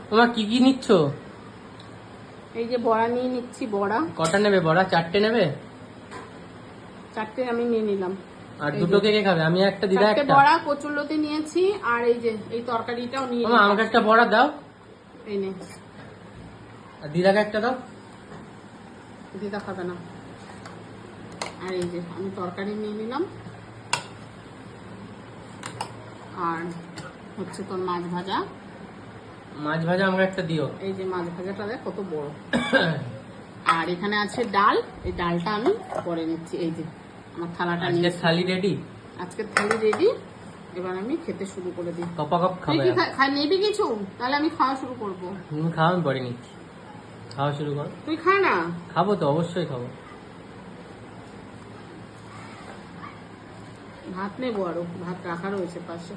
তোমার কি কি নিচ্ছ? এই যে বড়া নিয়ে নিচ্ছি। বড়া কটা নেবে? বড়া 4টে নেবে? 4টে আমি নিয়ে নিলাম। আর দুটো কে কে খাবে? আমি একটা, দিদা 4টে একটা। বড়া কচুরলতি নিয়েছি। আর এই যে এই তরকারিটাও নিয়ে মামা আমাকে একটা বড়া দাও। এই নে। আর দিদাকে একটা দাও। দিদা খাবে না। আর এই যে আমি তরকারি নিয়ে নিলাম। আর হচ্ছে তোর মাছ ভাজা। মাছ ভাজা আমাকে একটা দিও। এই যে মাছ ভাজাটা দেখ কত বড়। আর এখানে আছে ডাল। এই ডালটা আমি পরে নিচ্ছি। এই যে আমার থালাটা নিয়ে। থালি রেডি। আজকে থালি রেডি। এবার আমি খেতে শুরু করে দিই। কপা কপ তুই খাবে? কি নিবি কিছু? তাহলে আমি খাওয়া শুরু করব। তুমি খাও, আমি পরে নিচ্ছি। খাওয়া শুরু করো। তুই খা না। খাবো তো, অবশ্যই খাবো। ভাত নেবো, আরো ভাত রাখা রয়েছে পাশে।